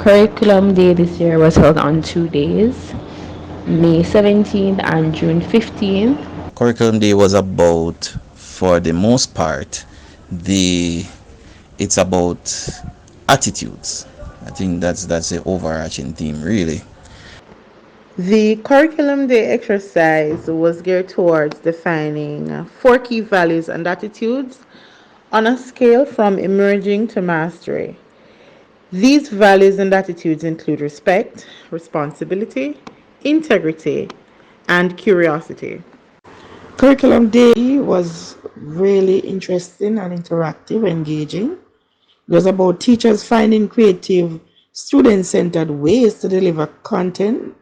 Curriculum Day this year was held on 2 days, May 17th and June 15th. Curriculum Day was about, for the most part, the it's about attitudes. I think that's the overarching theme, really. The curriculum day exercise was geared towards defining four key values and attitudes on a scale from emerging to mastery. These values and attitudes include respect, responsibility, integrity, and curiosity. Curriculum Day was really interesting and interactive, engaging. It was about teachers finding creative, student centered ways to deliver content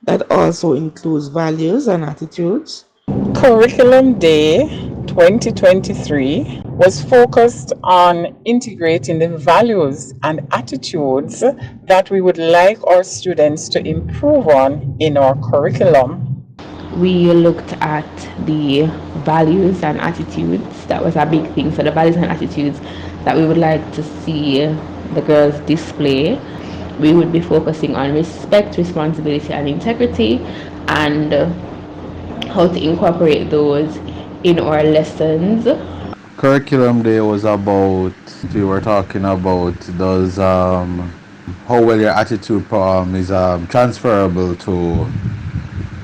that also includes values and attitudes. Curriculum Day 2023 was focused on integrating the values and attitudes that we would like our students to improve on in our curriculum. We looked at the values and attitudes. That was a big thing. So, the values and attitudes that we would like to see the girls display. We would be focusing on respect, responsibility, and integrity, and how to incorporate those in our lessons. Curriculum Day was about, we were talking about those, how well your attitude is transferable to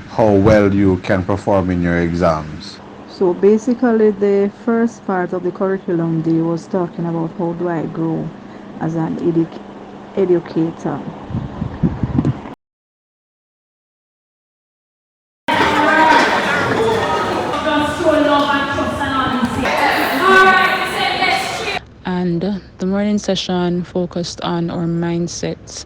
how well you can perform in your exams. So basically, the first part of the curriculum day was talking about how do I grow as an educator. And the morning session focused on our mindsets,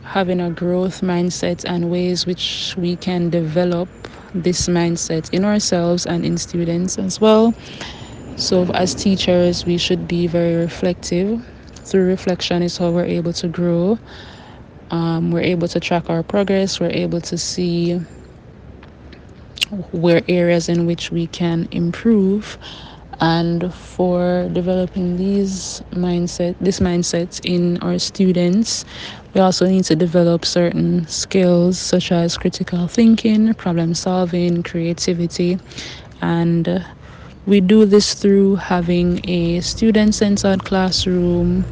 having a growth mindset and ways which we can develop this mindset in ourselves and in students as well. So, as teachers, we should be very reflective. Through reflection is how we're able to grow. We're able to track our progress. We're able to see where areas in which we can improve. And for developing this mindset in our students, we also need to develop certain skills such as critical thinking, problem solving, creativity, and we do this through having a student-centered classroom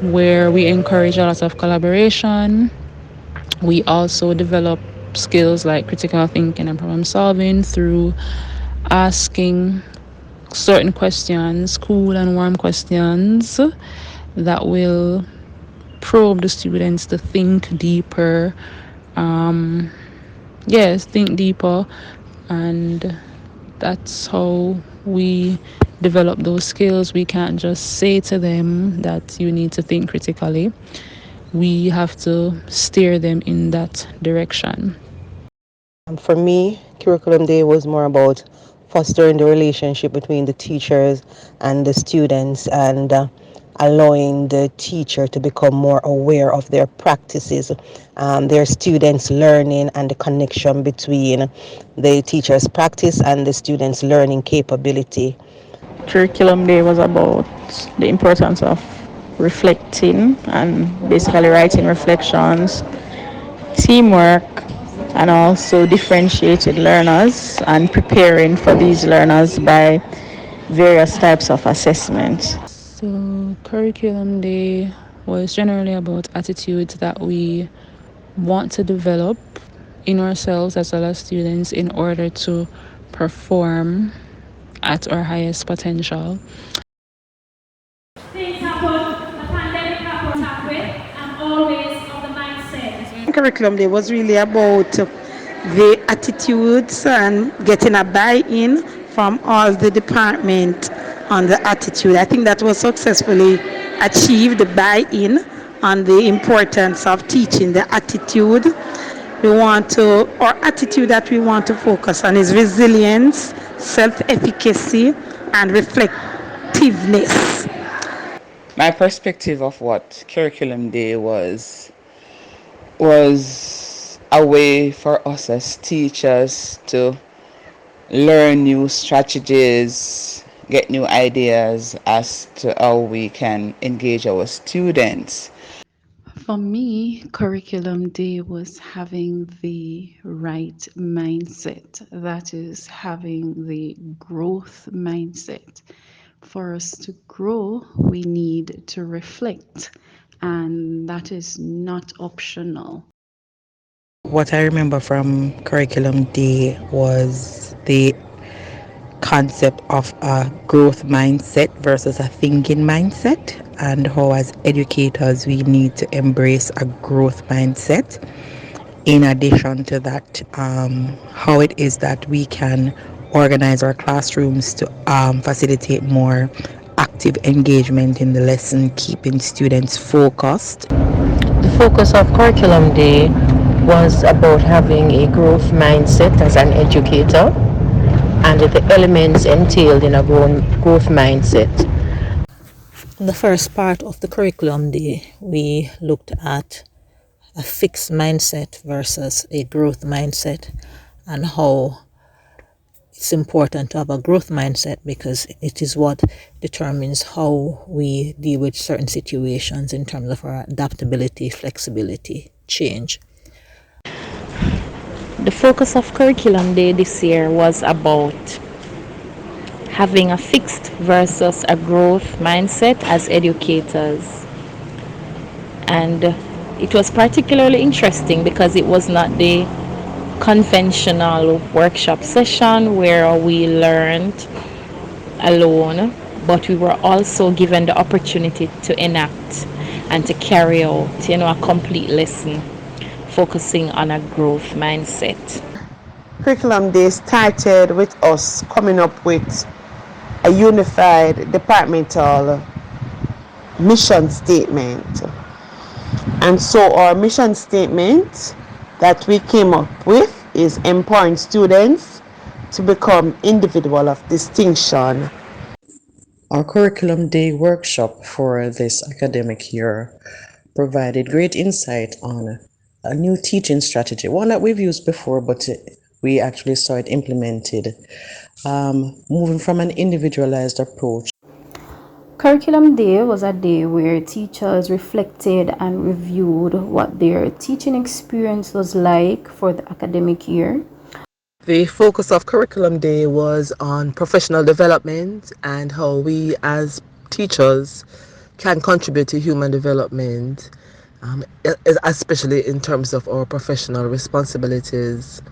where we encourage a lot of collaboration. We also develop skills like critical thinking and problem solving through asking certain questions, cool and warm questions that will probe the students to think deeper. Think deeper, and that's how we develop those skills. We can't just say to them that you need to think critically. We have to steer them in that direction. For me, Curriculum Day was more about fostering the relationship between the teachers and the students and allowing the teacher to become more aware of their practices, their students' learning, and the connection between the teacher's practice and the students' learning capability. Curriculum Day was about the importance of reflecting and basically writing reflections, teamwork, and also differentiated learners and preparing for these learners by various types of assessments. So, curriculum day was generally about attitudes that we want to develop in ourselves as well as students in order to perform at our highest potential. Things happen, the pandemic happened, I'm always of the mindset. Curriculum Day was really about the attitudes and getting a buy-in from all the department on the attitude. I think that was successfully achieved, the buy-in on the importance of teaching the attitude. Our attitude that we want to focus on is resilience, self-efficacy, and reflectiveness. My perspective of what Curriculum Day was a way for us as teachers to learn new strategies, get new ideas as to how we can engage our students. For me, curriculum day was having the right mindset. That is, having the growth mindset. For us to grow, we need to reflect, and that is not optional. What I remember from curriculum day was the concept of a growth mindset versus a thinking mindset, and how as educators we need to embrace a growth mindset. In addition to that, how it is that we can organize our classrooms to facilitate more active engagement in the lesson, keeping students focused. The focus of Curriculum Day was about having a growth mindset as an educator and the elements entailed in a growth mindset. The first part of the curriculum day, we looked at a fixed mindset versus a growth mindset, and how it's important to have a growth mindset because it is what determines how we deal with certain situations in terms of our adaptability, flexibility, change. The focus of Curriculum Day this year was about having a fixed versus a growth mindset as educators. And it was particularly interesting because it was not the conventional workshop session where we learned alone, but we were also given the opportunity to enact and to carry out, a complete lesson focusing on a growth mindset. Curriculum Day started with us coming up with a unified departmental mission statement. And so our mission statement that we came up with is empowering students to become individual of distinction. Our Curriculum Day workshop for this academic year provided great insight on a new teaching strategy, one that we've used before, but we actually saw it implemented, moving from an individualized approach. Curriculum Day was a day where teachers reflected and reviewed what their teaching experience was like for the academic year. The focus of Curriculum Day was on professional development and how we as teachers can contribute to human development, especially in terms of our professional responsibilities.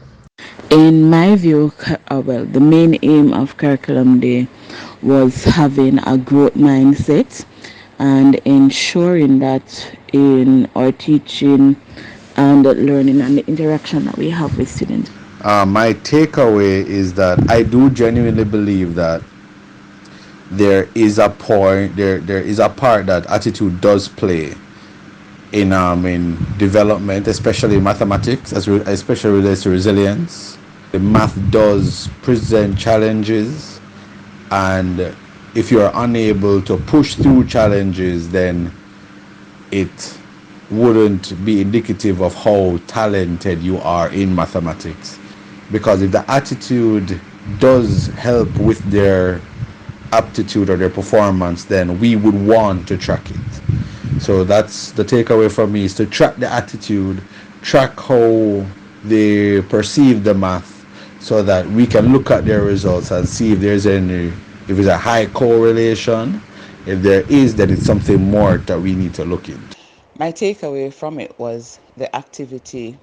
In my view, the main aim of Curriculum Day was having a growth mindset and ensuring that in our teaching and learning and the interaction that we have with students. My takeaway is that I do genuinely believe that there is a part that attitude does play in development, especially in mathematics, especially relates to resilience. The math does present challenges, and if you are unable to push through challenges, then it wouldn't be indicative of how talented you are in mathematics. Because if the attitude does help with their aptitude or their performance, then we would want to track it. So that's the takeaway from me, is to track the attitude, track how they perceive the math, so that we can look at their results and see if if it's a high correlation. If there is, then it's something more that we need to look into. My takeaway from it was the activity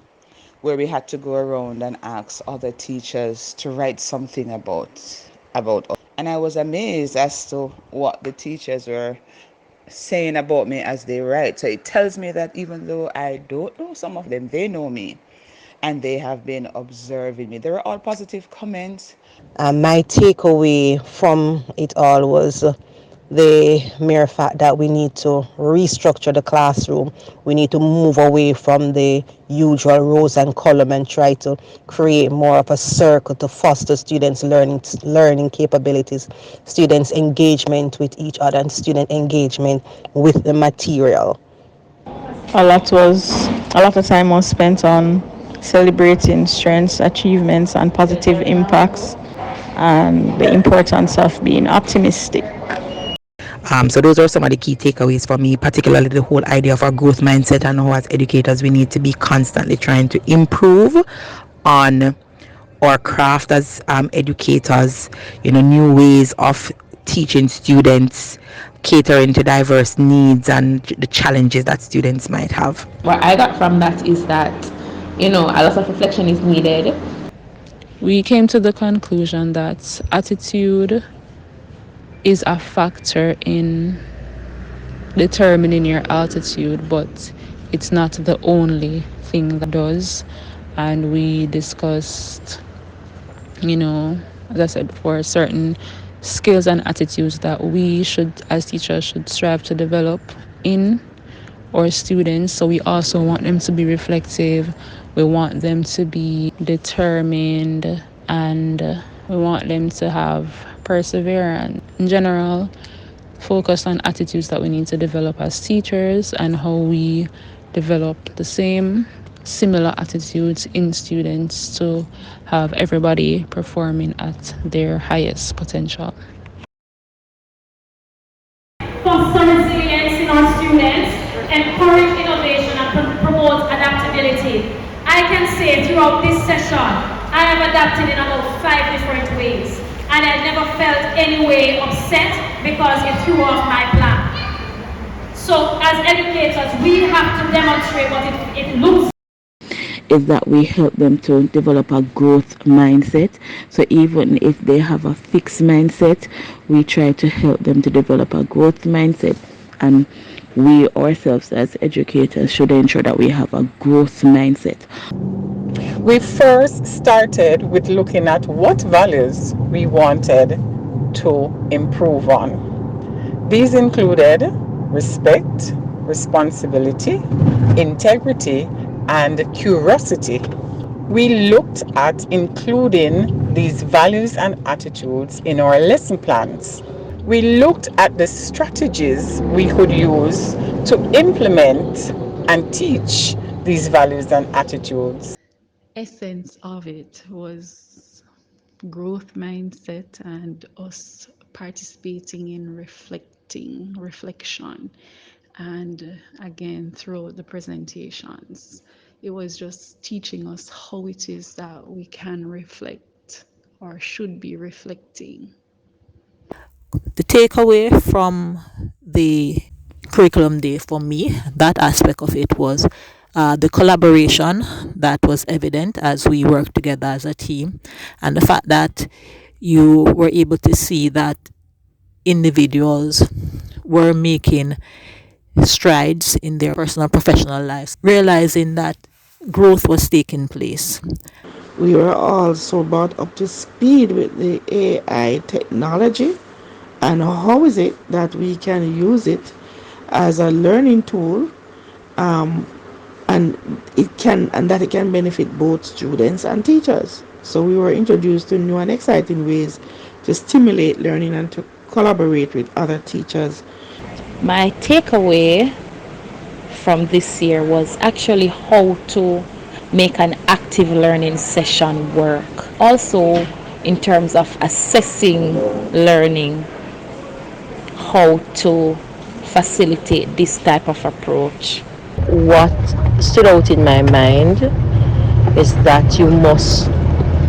where we had to go around and ask other teachers to write something about us. And I was amazed as to what the teachers were saying about me as they write. So it tells me that even though I don't know some of them, they know me and they have been observing me. They were all positive comments. My takeaway from it all was the mere fact that we need to restructure the classroom. We need to move away from the usual rows and column and try to create more of a circle to foster students' learning capabilities, students' engagement with each other, and student engagement with the material. A lot of time was spent on celebrating strengths, achievements, and positive impacts, and the importance of being optimistic. So those are some of the key takeaways for me, particularly the whole idea of our growth mindset and how as educators we need to be constantly trying to improve on our craft as educators, new ways of teaching students, catering to diverse needs and the challenges that students might have. What I got from that is that, a lot of reflection is needed. We came to the conclusion that attitude is a factor in determining your altitude, but it's not the only thing that does. And we discussed, as I said, for certain skills and attitudes that we should, as teachers, should strive to develop in our students. So we also want them to be reflective. We want them to be determined, and we want them to have perseverance. In general, focus on attitudes that we need to develop as teachers and how we develop the same similar attitudes in students to have everybody performing at their highest potential. Foster resilience in our students, encourage innovation and promote adaptability. I can say throughout this session, I have adapted in about 5 different ways, and I never felt any way upset because it threw off my plan. So as educators, we have to demonstrate what it looks is that we help them to develop a growth mindset. So even if they have a fixed mindset, we try to help them to develop a growth mindset. And we ourselves as educators should ensure that we have a growth mindset. We first started with looking at what values we wanted to improve on. These included respect, responsibility, integrity, and curiosity. We looked at including these values and attitudes in our lesson plans. We looked at the strategies we could use to implement and teach these values and attitudes. Essence of it was growth mindset and us participating in reflection, and again throughout the presentations it was just teaching us how it is that we can reflect or should be reflecting. The takeaway from the curriculum day for me, that aspect of it was the collaboration that was evident as we worked together as a team, and the fact that you were able to see that individuals were making strides in their personal professional lives, realizing that growth was taking place. We were also brought up to speed with the AI technology and how is it that we can use it as a learning tool, um, and that it can benefit both students and teachers. So we were introduced to new and exciting ways to stimulate learning and to collaborate with other teachers. My takeaway from this year was actually how to make an active learning session work. Also, in terms of assessing learning, how to facilitate this type of approach. What stood out in my mind is that you must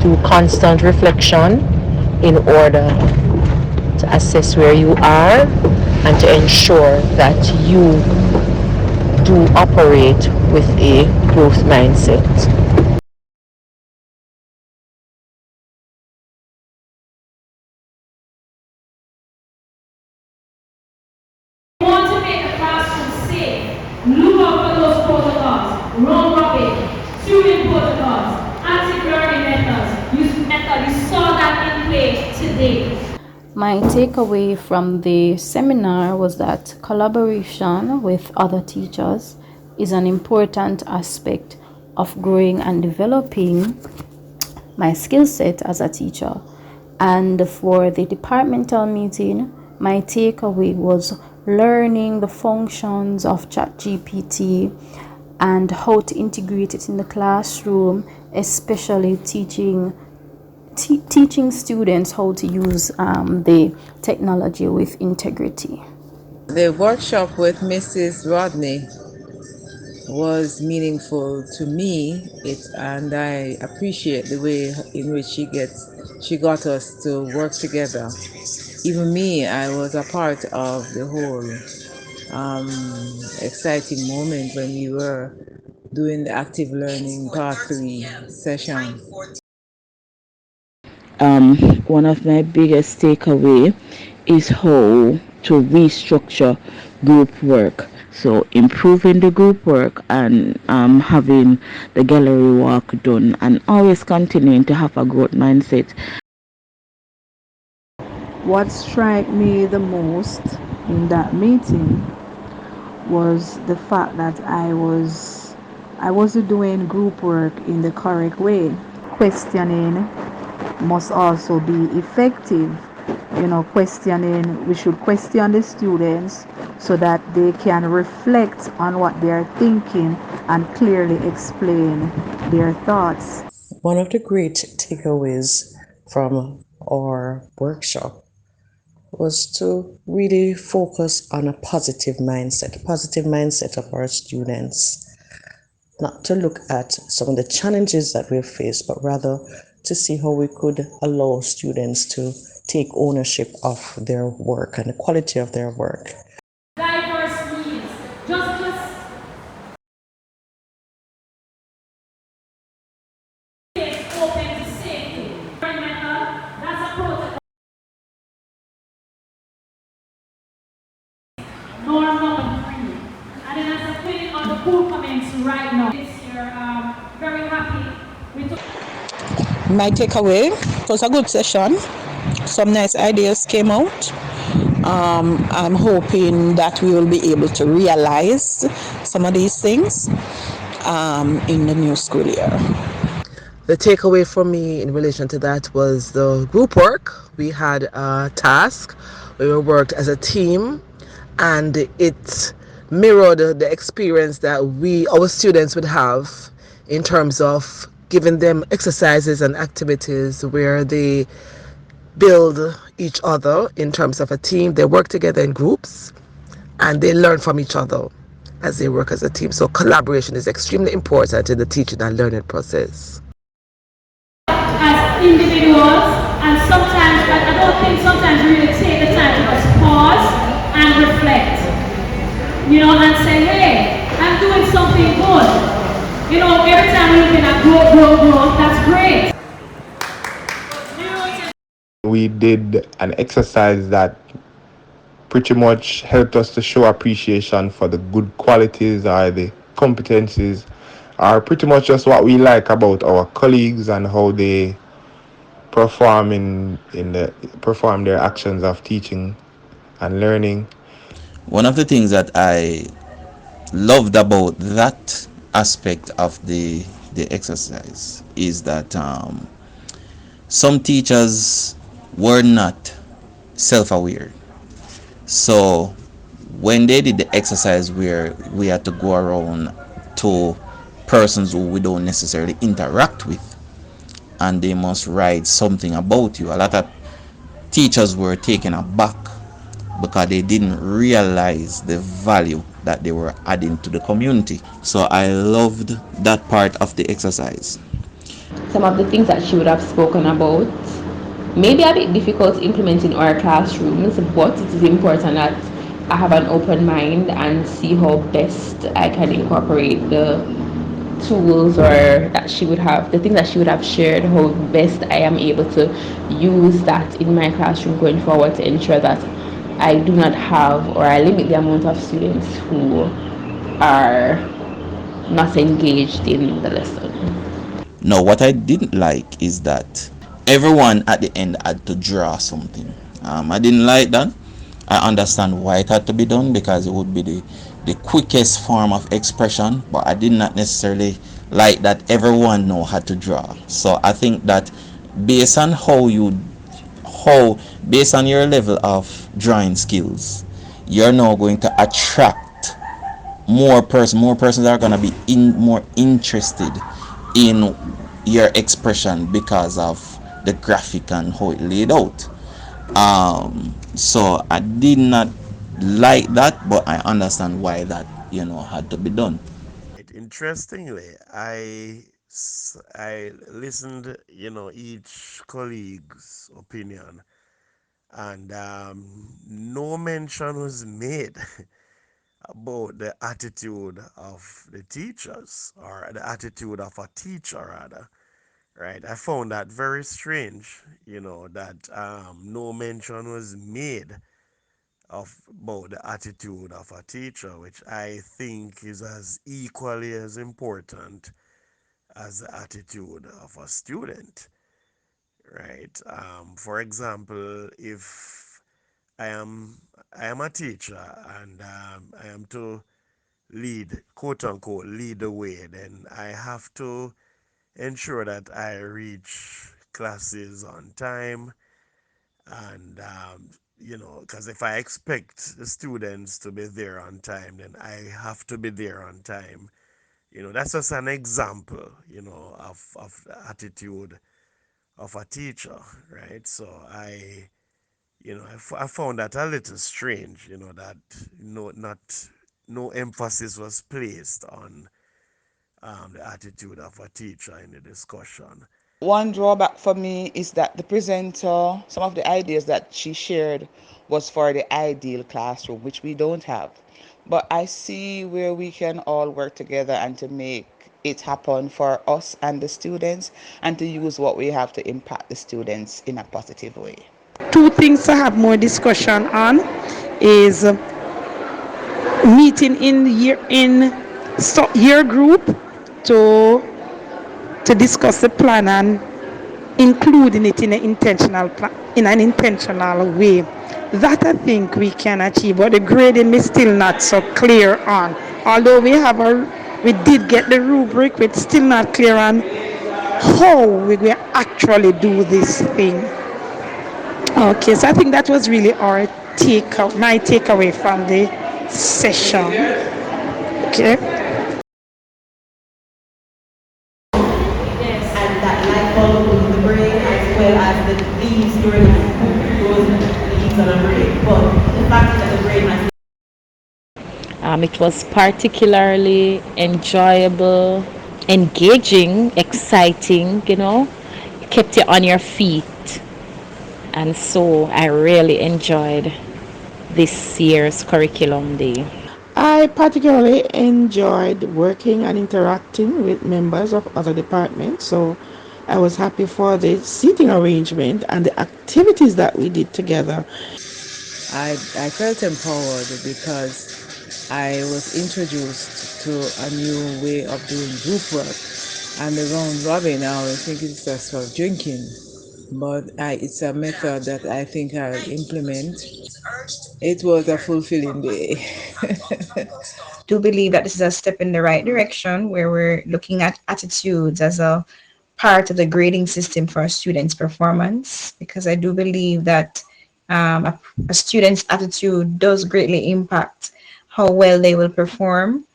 do constant reflection in order to assess where you are and to ensure that you do operate with a growth mindset. We want to make the classroom safe. Look out for those protocols. Road robin, student protocols, active learning methods. You saw that in play today. My takeaway from the seminar was that collaboration with other teachers is an important aspect of growing and developing my skill set as a teacher. And for the departmental meeting, my takeaway was learning the functions of ChatGPT and how to integrate it in the classroom, especially teaching students how to use the technology with integrity. The workshop with Mrs. Rodney was meaningful to me. And I appreciate the way in which she got us to work together. Even me, I was a part of the whole um, exciting moment when we were doing the active learning part 3 session. One of my biggest takeaway is how to restructure group work. So improving the group work and having the gallery work done and always continuing to have a growth mindset. What struck me the most in that meeting was the fact that I was doing group work in the correct way. Questioning must also be effective. Questioning, we should question the students so that they can reflect on what they are thinking and clearly explain their thoughts. One of the great takeaways from our workshop was to really focus on a positive mindset of our students, not to look at some of the challenges that we've faced, but rather to see how we could allow students to take ownership of their work and the quality of their work. Diverse needs. Just open to safety. That's a protocol. Norm number 3. And then as a putting on the pool comments right now. This year, very happy. My takeaway was a good session. Some nice ideas came out. I'm hoping that we will be able to realize some of these things in the new school year. The takeaway for me in relation to that was the group work. We had a task. We worked as a team, and it mirrored the experience that our students would have in terms of giving them exercises and activities where they build each other in terms of a team. They work together in groups and they learn from each other as they work as a team. So collaboration is extremely important in the teaching and learning process. As individuals, and sometimes, I don't think sometimes we really take the time to just pause and reflect. And say, hey, I'm doing something good. Every time we're looking at growth, that's great. We did an exercise that pretty much helped us to show appreciation for the good qualities or the competencies or pretty much just what we like about our colleagues and how they perform their actions of teaching and learning. One of the things that I loved about that aspect of the exercise is that some teachers were not self-aware. So when they did the exercise where we had to go around to persons who we don't necessarily interact with and they must write something about you, a lot of teachers were taken aback because they didn't realize the value that they were adding to the community. So I loved that part of the exercise. Some of the things that she would have spoken about maybe a bit difficult to implement in our classrooms, but it is important that I have an open mind and see how best I can incorporate the tools or that she would have, the things that she would have shared, how best I am able to use that in my classroom going forward to ensure that I do not have or I limit the amount of students who are not engaged in the lesson. Now, what I didn't like is that everyone at the end had to draw something. I didn't like that. I understand why it had to be done because it would be the quickest form of expression, but I did not necessarily like that everyone know how to draw. So I think that based on based on your level of drawing skills, you're now going to attract more persons are going to be more interested in your expression because of the graphic and how it laid out. So I did not like that, but I understand why that had to be done. Interestingly, I listened, each colleague's opinion, and no mention was made about the attitude of the teachers, or the attitude of a teacher rather. Right, I found that very strange. That no mention was made of about the attitude of a teacher, which I think is as equally as important as the attitude of a student, right? For example, if I am I am a teacher, and I am to lead, quote unquote, lead the way, then I have to ensure that I reach classes on time, and because if I expect the students to be there on time, then I have to be there on time. That's just an example, of the attitude of a teacher, right? So I found that a little strange, that not no emphasis was placed on the attitude of a teacher in the discussion. One drawback for me is that the presenter, some of the ideas that she shared was for the ideal classroom, which we don't have. But I see where we can all work together and to make it happen for us and the students, and to use what we have to impact the students in a positive way. Two things to have more discussion on is meeting year group to discuss the plan and including it in an intentional way. That I think we can achieve, but the grading is still not so clear on. Although we did get the rubric, we're still not clear on how we will actually do this thing. Okay, so I think that was really my takeaway from the session. Okay. It was particularly enjoyable, engaging, exciting, kept you on your feet. And so I really enjoyed this year's curriculum day. I particularly enjoyed working and interacting with members of other departments, so I was happy for the seating arrangement and the activities that we did together. I felt empowered because I was introduced to a new way of doing group work. And the round robin, I always think it's just for drinking, but it's a method that I think I'll implement. It was a fulfilling day. Believe that this is a step in the right direction where we're looking at attitudes as a part of the grading system for a student's performance, because I do believe that a student's attitude does greatly impact how well they will perform.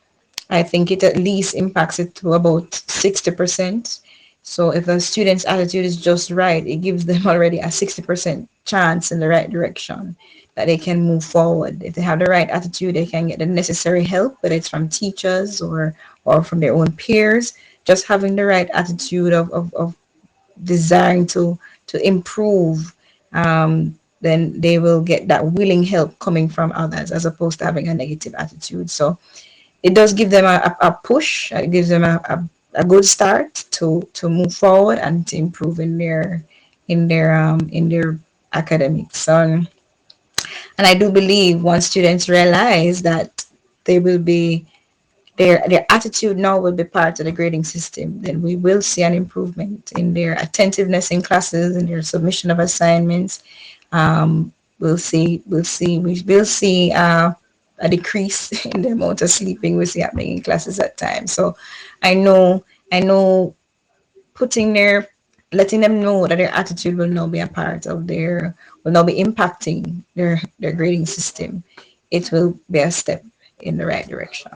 I think it at least impacts it to about 60%. So if a student's attitude is just right, it gives them already a 60% chance in the right direction that they can move forward. If they have the right attitude, they can get the necessary help, whether it's from teachers or from their own peers. Just having the right attitude of desiring to improve, then they will get that willing help coming from others as opposed to having a negative attitude. So it does give them a push. It gives them a good start to move forward and to improve in their academics. So, and I do believe once students realize that they will be their attitude now will be part of the grading system, then we will see an improvement in their attentiveness in classes, in their submission of assignments. We will see a decrease in the amount of sleeping we see happening in classes at times. So I know putting their letting them know that their attitude will now be a part of will now be impacting their grading system. It will be a step in the right direction.